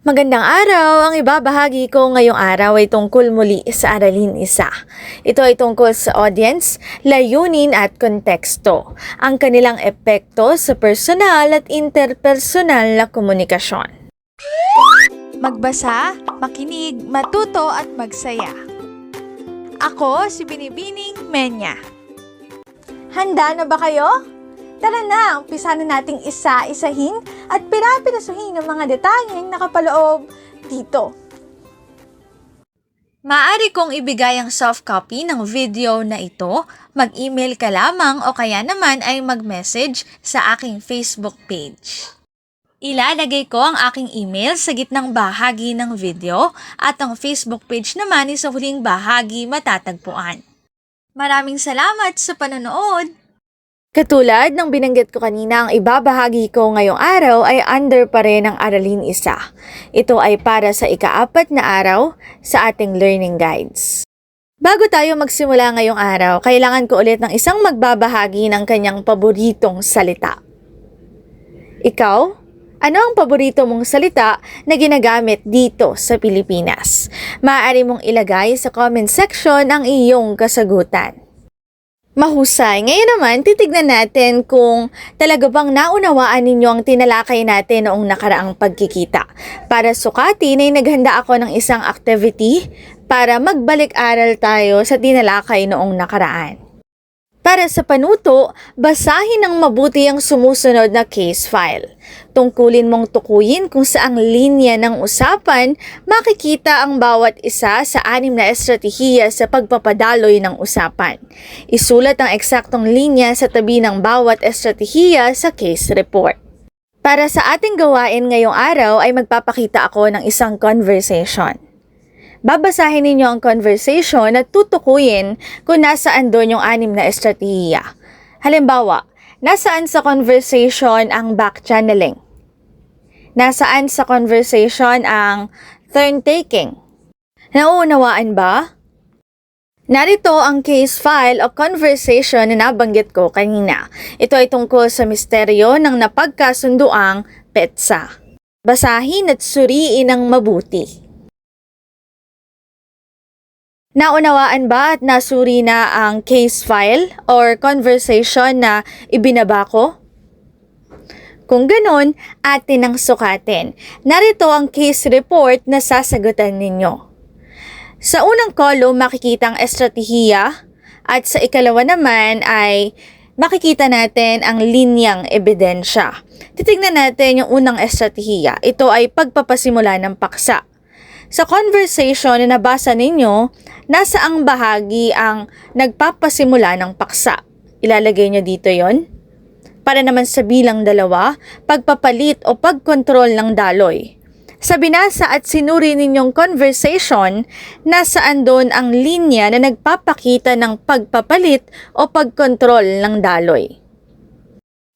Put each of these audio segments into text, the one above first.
Magandang araw! Ang ibabahagi ko ngayong araw ay tungkol muli sa Aralin 1. Ito ay tungkol sa audience, layunin at konteksto, ang kanilang epekto sa personal at interpersonal na komunikasyon. Magbasa, makinig, matuto at magsaya. Ako si Binibining Menya. Handa na ba kayo? Tara na, umpisa na nating isa-isahin at pirapirasuhin ang mga detalyeng nakapaloob dito. Maaari kong ibigay ang soft copy ng video na ito, mag-email ka lamang o kaya naman ay mag-message sa aking Facebook page. Ilalagay ko ang aking email sa gitnang bahagi ng video at ang Facebook page naman ay sa huling bahagi matatagpuan. Maraming salamat sa panonood! Katulad ng binanggit ko kanina, ang ibabahagi ko ngayong araw ay under pa rin ang Aralin 1. Ito ay para sa ika-4 na araw sa ating learning guides. Bago tayo magsimula ngayong araw, kailangan ko ulit ng isang magbabahagi ng kanyang paboritong salita. Ikaw, ano ang paborito mong salita na ginagamit dito sa Pilipinas? Maaari mong ilagay sa comment section ang iyong kasagutan. Mahusay. Ngayon naman, titignan natin kung talaga bang naunawaan ninyo ang tinalakay natin noong nakaraang pagkikita. Para sukatin ay naghanda ako ng isang activity para magbalik-aral tayo sa tinalakay noong nakaraan. Para sa panuto, basahin ng mabuti ang sumusunod na case file. Tungkulin mong tukuyin kung saang linya ng usapan makikita ang bawat isa sa 6 na estratehiya sa pagpapadaloy ng usapan. Isulat ang eksaktong linya sa tabi ng bawat estratehiya sa case report. Para sa ating gawain ngayong araw ay magpapakita ako ng isang conversation. Babasahin ninyo ang conversation at tutukuyin kung nasaan doon yung 6 na estratehiya. Halimbawa, nasaan sa conversation ang back-channeling? Nasaan sa conversation ang turn-taking? Nauunawaan ba? Narito ang case file o conversation na nabanggit ko kanina. Ito ay tungkol sa misteryo ng napagkasunduang petsa. Basahin at suriin ng mabuti. Naunawaan ba at nasuri na ang case file or conversation na ibinaba ko? Kung ganun, atin ang sukatin. Narito ang case report na sasagutan ninyo. Sa unang column, makikita ang estratehiya at sa ikalawa naman ay makikita natin ang linyang ebidensya. Titignan natin yung unang estratehiya. Ito ay pagpapasimula ng paksa. Sa conversation na nabasa ninyo, nasa ang bahagi ang nagpapasimula ng paksa. Ilalagay nyo dito yon. Para naman sa bilang 2, pagpapalit o pagkontrol ng daloy. Sa binasa at sinuri ninyong conversation, nasaan doon ang linya na nagpapakita ng pagpapalit o pagkontrol ng daloy.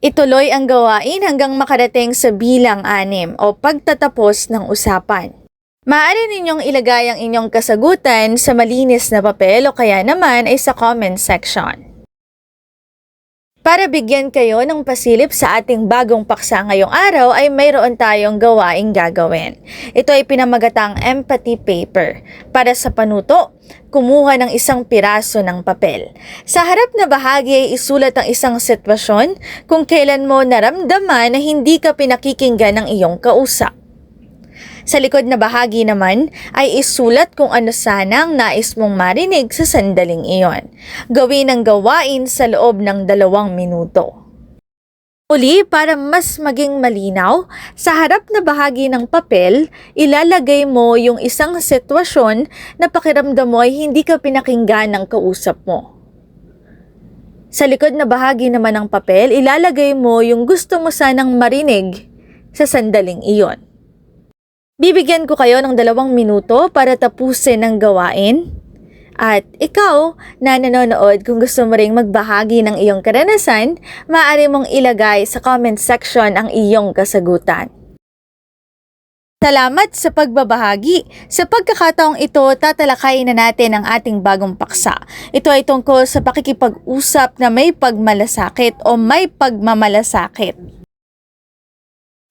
Ituloy ang gawain hanggang makarating sa bilang 6 o pagtatapos ng usapan. Maaari ninyong ilagay ang inyong kasagutan sa malinis na papel o kaya naman ay sa comment section. Para bigyan kayo ng pasilip sa ating bagong paksa ngayong araw ay mayroon tayong gawaing gagawin. Ito ay pinamagatang empathy paper. Para sa panuto, kumuha ng isang piraso ng papel. Sa harap na bahagi ay isulat ang isang sitwasyon kung kailan mo naramdaman na hindi ka pinakikinggan ng iyong kausap. Sa likod na bahagi naman ay isulat kung ano sana ang nais mong marinig sa sandaling iyon. Gawin ang gawain sa loob ng 2 minuto. Uli, para mas maging malinaw, sa harap na bahagi ng papel, ilalagay mo yung isang sitwasyon na pakiramdam mo ay hindi ka pinakinggan ng kausap mo. Sa likod na bahagi naman ng papel, ilalagay mo yung gusto mo sanang marinig sa sandaling iyon. Bibigyan ko kayo ng 2 minuto para tapusin ang gawain. At ikaw na nanonood, kung gusto mo ring magbahagi ng iyong karanasan, maaari mong ilagay sa comment section ang iyong kasagutan. Salamat sa pagbabahagi. Sa pagkakataong ito, tatalakayin na natin ang ating bagong paksa. Ito ay tungkol sa pakikipag-usap na may pagmalasakit o may pagmamalasakit.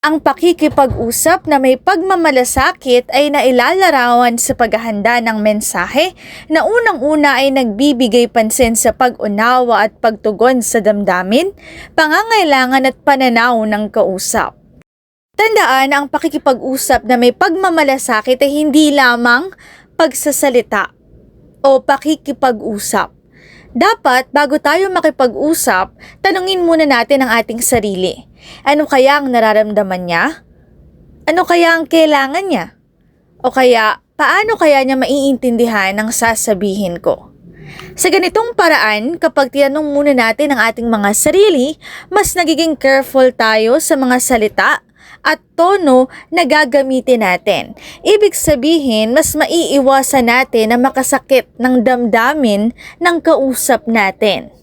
Ang pakikipag-usap na may pagmamalasakit ay nailalarawan sa paghahanda ng mensahe na unang-una ay nagbibigay pansin sa pag-unawa at pagtugon sa damdamin, pangangailangan at pananaw ng kausap. Tandaan na ang pakikipag-usap na may pagmamalasakit ay hindi lamang pagsasalita o pakikipag-usap. Dapat bago tayo makipag-usap, tanungin muna natin ang ating sarili. Ano kaya ang nararamdaman niya? Ano kaya ang kailangan niya? O kaya, paano kaya niya maiintindihan ang sasabihin ko? Sa ganitong paraan, kapag tinanong muna natin ang ating mga sarili, mas nagiging careful tayo sa mga salita at tono na gagamitin natin. Ibig sabihin, mas maiiwasan natin na makasakit ng damdamin ng kausap natin.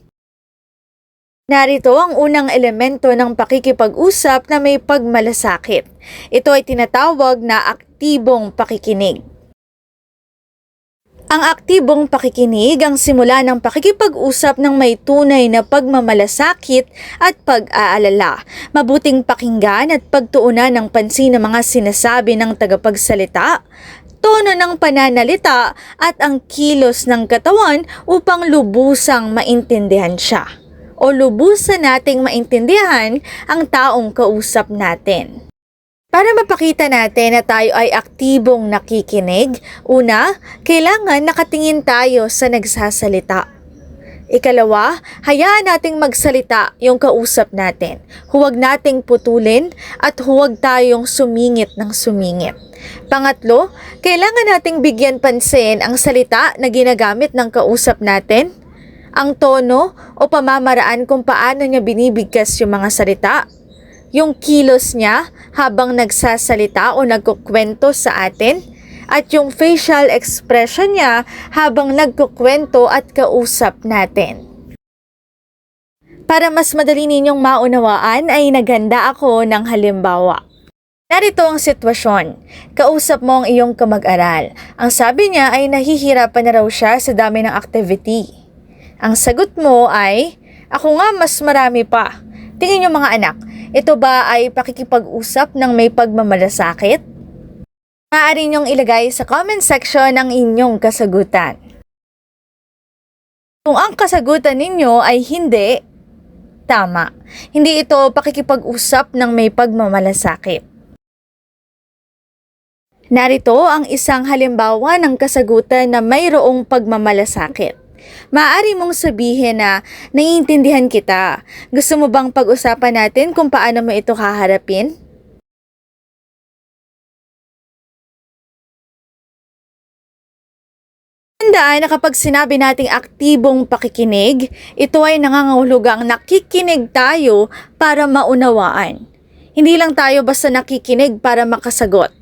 Narito ang unang elemento ng pakikipag-usap na may pagmalasakit. Ito ay tinatawag na aktibong pakikinig. Ang aktibong pakikinig ang simula ng pakikipag-usap ng may tunay na pagmamalasakit at pag-aalala. Mabuting pakinggan at pagtuunan ng pansin ng mga sinasabi ng tagapagsalita, tono ng pananalita at ang kilos ng katawan upang lubusang maintindihan siya o lubusan nating maintindihan ang taong kausap natin. Para mapakita natin na tayo ay aktibong nakikinig, una, kailangan nakatingin tayo sa nagsasalita. Ikalawa, hayaan nating magsalita yung kausap natin. Huwag nating putulin at huwag tayong sumingit ng sumingit. Pangatlo, kailangan nating bigyan pansin ang salita na ginagamit ng kausap natin, ang tono o pamamaraan kung paano niya binibigkas yung mga salita, yung kilos niya habang nagsasalita o nagkukwento sa atin, at yung facial expression niya habang nagkukwento at kausap natin. Para mas madali ninyong maunawaan ay naghanda ako ng halimbawa. Narito ang sitwasyon. Kausap mo ang iyong kamag-aral. Ang sabi niya ay nahihirapan na raw siya sa dami ng activity. Ang sagot mo ay, ako nga mas marami pa. Tingin niyo mga anak, ito ba ay pakikipag-usap ng may pagmamalasakit? Maaari niyong ilagay sa comment section ang inyong kasagutan. Kung ang kasagutan ninyo ay hindi, tama. Hindi ito pakikipag-usap ng may pagmamalasakit. Narito ang isang halimbawa ng kasagutan na mayroong pagmamalasakit. Maaari mong sabihin na naiintindihan kita. Gusto mo bang pag-usapan natin kung paano mo ito haharapin? Tandaan na kapag sinabi nating aktibong pakikinig, ito ay nangangahulugang nakikinig tayo para maunawaan. Hindi lang tayo basta nakikinig para makasagot.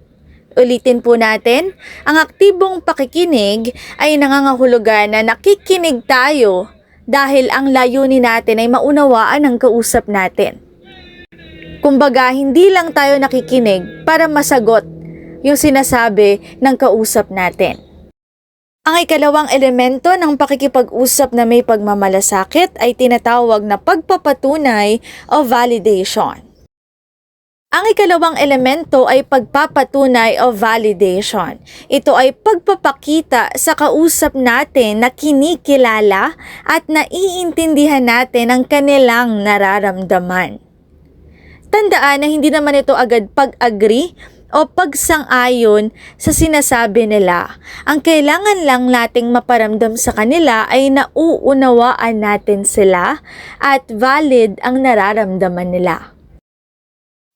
Ulitin po natin, ang aktibong pakikinig ay nangangahulugan na nakikinig tayo dahil ang layunin natin ay maunawaan ang kausap natin. Kumbaga, hindi lang tayo nakikinig para masagot yung sinasabi ng kausap natin. Ang ikalawang elemento ng pakikipag-usap na may pagmamalasakit ay tinatawag na pagpapatunay o validation. Ang ikalawang elemento ay pagpapatunay o validation. Ito ay pagpapakita sa kausap natin na kinikilala at naiintindihan natin ang kanilang nararamdaman. Tandaan na hindi naman ito agad pag-agree o pagsang-ayon sa sinasabi nila. Ang kailangan lang nating maparamdam sa kanila ay nauunawaan natin sila at valid ang nararamdaman nila.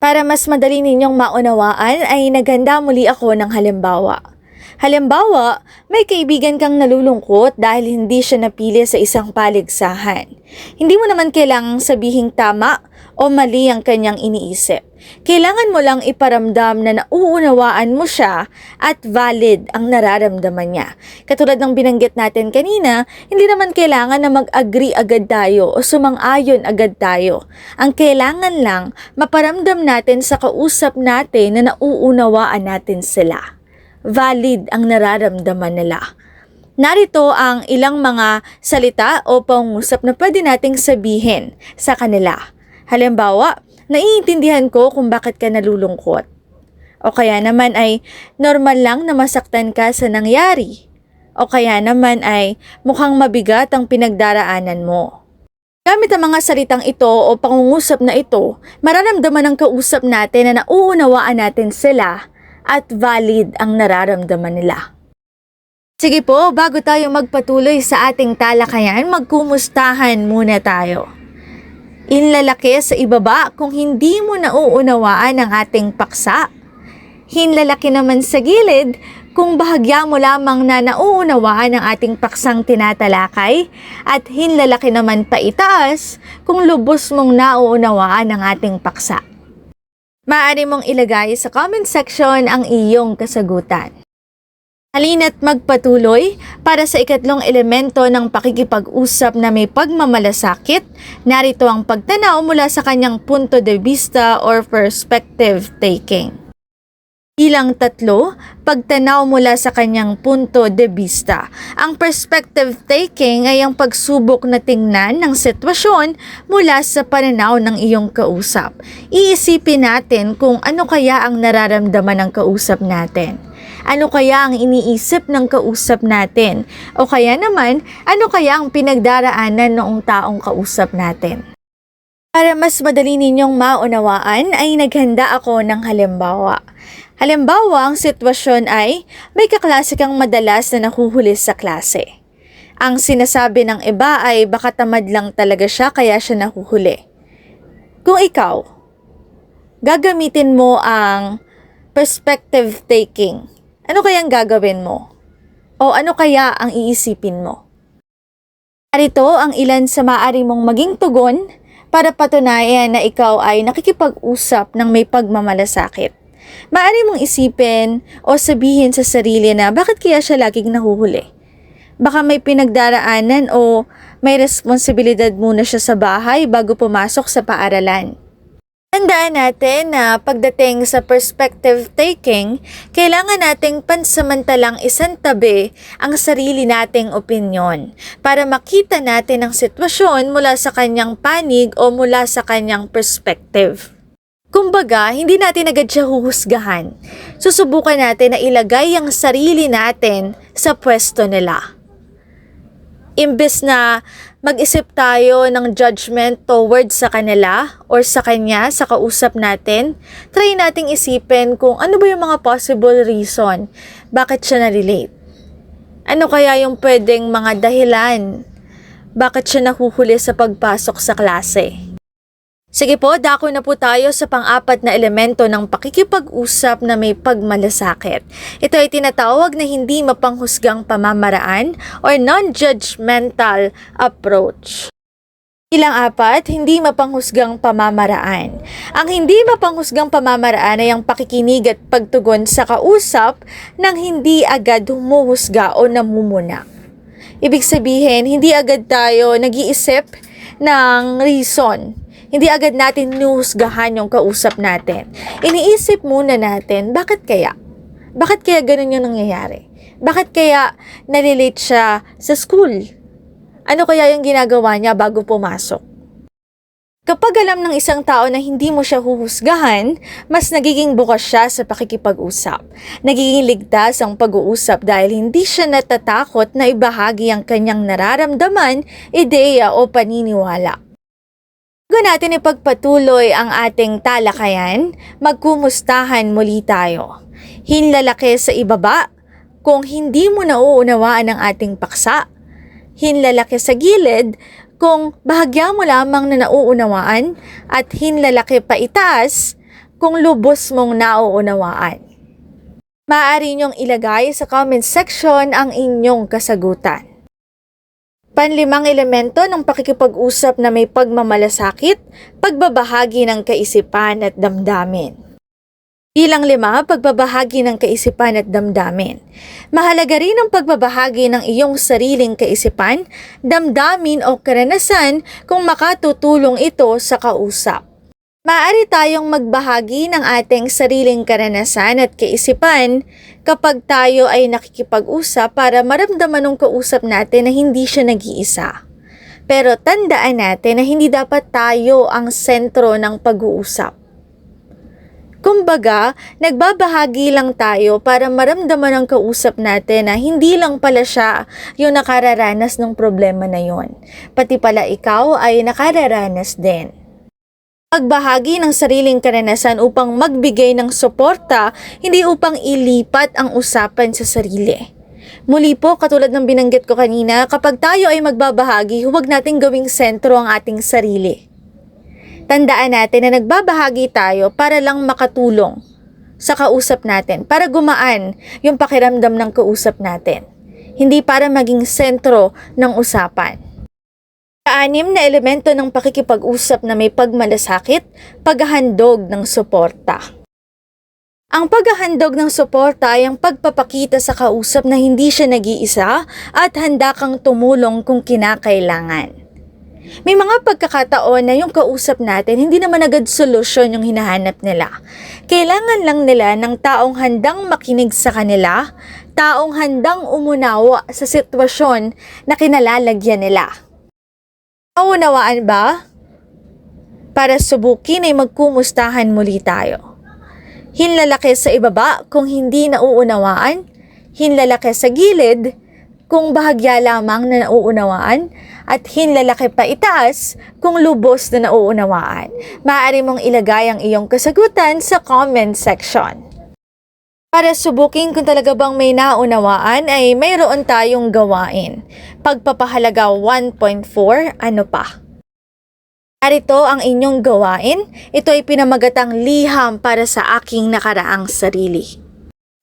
Para mas madali ninyong maunawaan ay naghanda muli ako ng halimbawa. Halimbawa, may kaibigan kang nalulungkot dahil hindi siya napili sa isang paligsahan. Hindi mo naman kailangang sabihing tama o mali ang kanyang iniisip. Kailangan mo lang iparamdam na nauunawaan mo siya at valid ang nararamdaman niya. Katulad ng binanggit natin kanina, hindi naman kailangan na mag-agree agad tayo o sumang-ayon agad tayo. Ang kailangan lang, maparamdam natin sa kausap natin na nauunawaan natin sila. Valid ang nararamdaman nila. Narito ang ilang mga salita o pangungusap na pwede nating sabihin sa kanila. Halimbawa, Naiintindihan ko kung bakit ka nalulungkot. O kaya naman ay normal lang na masaktan ka sa nangyari. O kaya naman ay mukhang mabigat ang pinagdaraanan mo. Gamit ang mga salitang ito o pangungusap na ito, mararamdaman ng kausap natin na nauunawaan natin sila at valid ang nararamdaman nila. Sige po, bago tayo magpatuloy sa ating talakayan, magkumustahan muna tayo. Hinlalaki sa ibaba kung hindi mo nauunawaan ang ating paksa. Hinlalaki naman sa gilid kung bahagya mo lamang na nauunawaan ang ating paksang tinatalakay. At hinlalaki naman pa itaas kung lubos mong nauunawaan ang ating paksa. Maaari mong ilagay sa comment section ang iyong kasagutan. Halina't magpatuloy para sa ikatlong elemento ng pakikipag-usap na may pagmamalasakit. Narito ang pagtanaw mula sa kanyang punto de vista or perspective taking. Bilang 3, pagtanaw mula sa kanyang punto de vista. Ang perspective taking ay ang pagsubok na tingnan ng sitwasyon mula sa pananaw ng iyong kausap. Iisipin natin kung ano kaya ang nararamdaman ng kausap natin. Ano kaya ang iniisip ng kausap natin? O kaya naman, ano kaya ang pinagdaraanan noong taong kausap natin? Para mas madali ninyong maunawaan ay naghanda ako ng halimbawa. Halimbawa, ang sitwasyon ay may kaklase kang madalas na nahuhuli sa klase. Ang sinasabi ng iba ay baka tamad lang talaga siya kaya siya nahuhuli. Kung ikaw, gagamitin mo ang perspective taking. Ano kayang gagawin mo? O ano kaya ang iisipin mo? Narito ang ilan sa maaari mong maging tugon para patunayan na ikaw ay nakikipag-usap ng may pagmamalasakit. Maaari mong isipin o sabihin sa sarili na bakit kaya siya laging nahuhuli? Baka may pinagdaraanan o may responsibilidad muna siya sa bahay bago pumasok sa paaralan. Tandaan natin na pagdating sa perspective taking, kailangan nating pansamantalang isantabi ang sarili nating opinyon para makita natin ang sitwasyon mula sa kanyang panig o mula sa kanyang perspective. Kumbaga, hindi natin agad siya huhusgahan. Susubukan natin na ilagay ang sarili natin sa pwesto nila. Imbes na mag-isip tayo ng judgment towards sa kanila or sa kanya, sa kausap natin, try nating isipin kung ano ba yung mga possible reason bakit siya na-relate. Ano kaya yung pwedeng mga dahilan bakit siya nahuhuli sa pagpasok sa klase. Sige po, dako na po tayo sa pang-apat na elemento ng pakikipag-usap na may pagmalasakit. Ito ay tinatawag na hindi mapanghusgang pamamaraan or non-judgmental approach. Bilang 4, hindi mapanghusgang pamamaraan. Ang hindi mapanghusgang pamamaraan ay ang pakikinig at pagtugon sa kausap nang hindi agad humuhusga o namumunak. Ibig sabihin, hindi agad tayo nag-iisip ng reason. Hindi agad natin nuhusgahan yung kausap natin. Iniisip muna natin, bakit kaya? Bakit kaya ganun yung nangyayari? Bakit kaya nalilate siya sa school? Ano kaya yung ginagawa niya bago pumasok? Kapag alam ng isang tao na hindi mo siya huhusgahan, mas nagiging bukas siya sa pakikipag-usap. Nagiging ligtas ang pag-uusap dahil hindi siya natatakot na ibahagi ang kanyang nararamdaman, ideya o paniniwala. Bago natin ipagpatuloy ang ating talakayan, magkumustahan muli tayo. Hinlalaki sa ibaba kung hindi mo nauunawaan ang ating paksa. Hinlalaki sa gilid kung bahagya mo lamang na nauunawaan at hinlalaki pa itaas kung lubos mong nauunawaan. Maaari niyong ilagay sa comment section ang inyong kasagutan. Panlimang elemento ng pakikipag-usap na may pagmamalasakit, pagbabahagi ng kaisipan at damdamin. Bilang 5, pagbabahagi ng kaisipan at damdamin. Mahalaga rin ang pagbabahagi ng iyong sariling kaisipan, damdamin o karanasan kung makatutulong ito sa kausap. Maaari tayong magbahagi ng ating sariling karanasan at kaisipan kapag tayo ay nakikipag-usap para maramdaman ng kausap natin na hindi siya nag-iisa. Pero tandaan natin na hindi dapat tayo ang sentro ng pag-uusap. Kumbaga, nagbabahagi lang tayo para maramdaman ng kausap natin na hindi lang pala siya yung nakararanas ng problema na yon. Pati pala ikaw ay nakararanas din. Magbahagi ng sariling karanasan upang magbigay ng suporta, hindi upang ilipat ang usapan sa sarili. Muli po, katulad ng binanggit ko kanina, kapag tayo ay magbabahagi, huwag nating gawing sentro ang ating sarili. Tandaan natin na nagbabahagi tayo para lang makatulong sa kausap natin, para gumaan yung pakiramdam ng kausap natin, hindi para maging sentro ng usapan. Anim na elemento ng pakikipag-usap na may pagmalasakit, paghahandog ng suporta. Ang paghahandog ng suporta ay ang pagpapakita sa kausap na hindi siya nag-iisa at handa kang tumulong kung kinakailangan. May mga pagkakataon na yung kausap natin hindi naman agad solusyon yung hinahanap nila. Kailangan lang nila ng taong handang makinig sa kanila, taong handang umunawa sa sitwasyon na kinalalagyan nila. Naunawaan ba? Para subukin ay magkumustahan muli tayo. Hinlalaki sa ibaba kung hindi nauunawaan, hinlalaki sa gilid kung bahagya lamang na nauunawaan, at hinlalaki pa itaas kung lubos na nauunawaan. Maaari mong ilagay ang iyong kasagutan sa comment section. Para subukin kung talaga bang may naunawaan ay mayroon tayong gawain. Pagpapahalaga 1.4, ano pa? Narito ang inyong gawain. Ito ay pinamagatang liham para sa aking nakaraang sarili.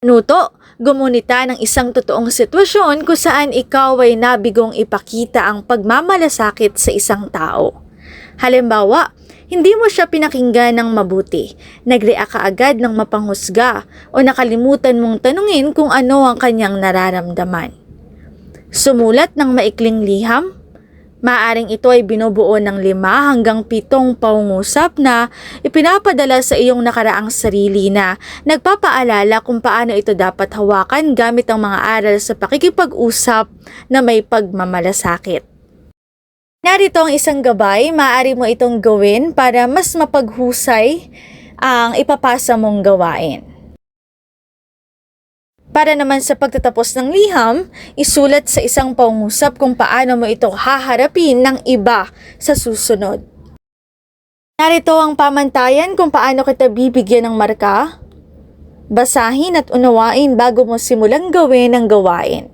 Nuto, gumunita ng isang totoong sitwasyon kung saan ikaw ay nabigong ipakita ang pagmamalasakit sa isang tao. Halimbawa, hindi mo siya pinakinggan ng mabuti, nag-react ka agad ng mapanghusga o nakalimutan mong tanungin kung ano ang kanyang nararamdaman. Sumulat ng maikling liham. Maaring ito ay binubuo ng 5 hanggang 7 pangungusap na ipinapadala sa iyong nakaraang sarili na nagpapaalala kung paano ito dapat hawakan gamit ang mga aral sa pakikipag-usap na may pagmamalasakit. Narito ang isang gabay, maaari mo itong gawin para mas mapaghusay ang ipapasa mong gawain. Para naman sa pagtatapos ng liham, isulat sa isang pangungusap kung paano mo ito haharapin ng iba sa susunod. Narito ang pamantayan kung paano kita bibigyan ng marka. Basahin at unawain bago mo simulang gawin ang gawain.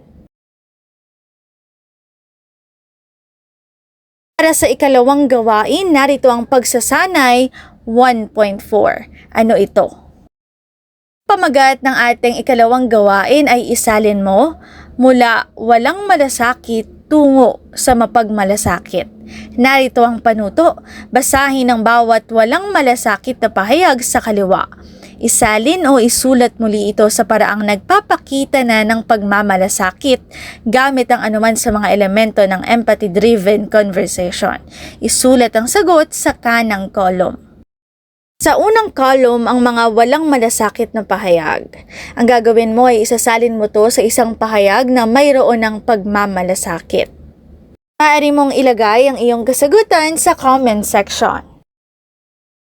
Para sa ikalawang gawain, narito ang pagsasanay 1.4. Ano ito? Pamagat ng ating ikalawang gawain ay isalin mo mula walang malasakit tungo sa mapagmalasakit. Narito ang panuto, basahin ang bawat walang malasakit na pahayag sa kaliwa. Isalin o isulat muli ito sa paraang nagpapakita na ng pagmamalasakit gamit ang anuman sa mga elemento ng empathy-driven conversation. Isulat ang sagot sa kanang kolom. Sa unang column, ang mga walang malasakit na pahayag. Ang gagawin mo ay isasalin mo to sa isang pahayag na mayroon ng pagmamalasakit. Maaari mong ilagay ang iyong kasagutan sa comment section.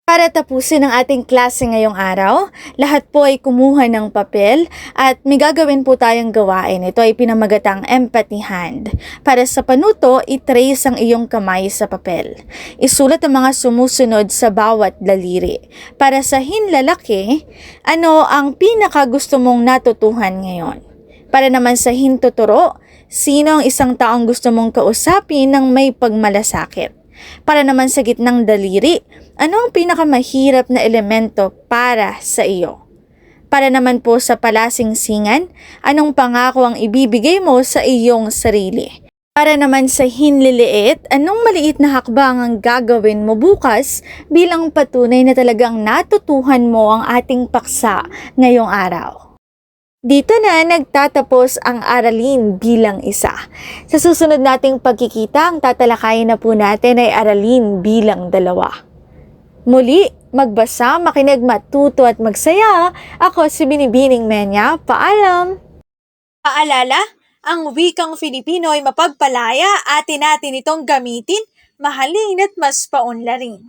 Para tapusin ang ating klase ngayong araw, lahat po ay kumuha ng papel at may gagawin po tayong gawain. Ito ay pinamagatang empathy hand. Para sa panuto, i-trace ang iyong kamay sa papel. Isulat ang mga sumusunod sa bawat daliri. Para sa hinlalaki, ano ang pinaka gusto mong natutuhan ngayon? Para naman sa hintuturo, sino ang isang taong gusto mong kausapin ng may pagmalasakit? Para naman sa gitnang daliri, ano ang pinakamahirap na elemento para sa iyo? Para naman po sa palasingsingan, anong pangako ang ibibigay mo sa iyong sarili? Para naman sa hinliliit, anong maliit na hakbang ang gagawin mo bukas bilang patunay na talagang natutuhan mo ang ating paksa ngayong araw? Dito na nagtatapos ang aralin bilang isa. Sa susunod nating pagkikita, ang tatalakayin na po natin ay aralin bilang 2. Muli, magbasa, makinig, matuto at magsaya. Ako si Binibining Menya. Paalam! Paalala, Ang wikang Filipino ay mapagpalaya, atin natin itong gamitin, mahalin at mas paunlarin.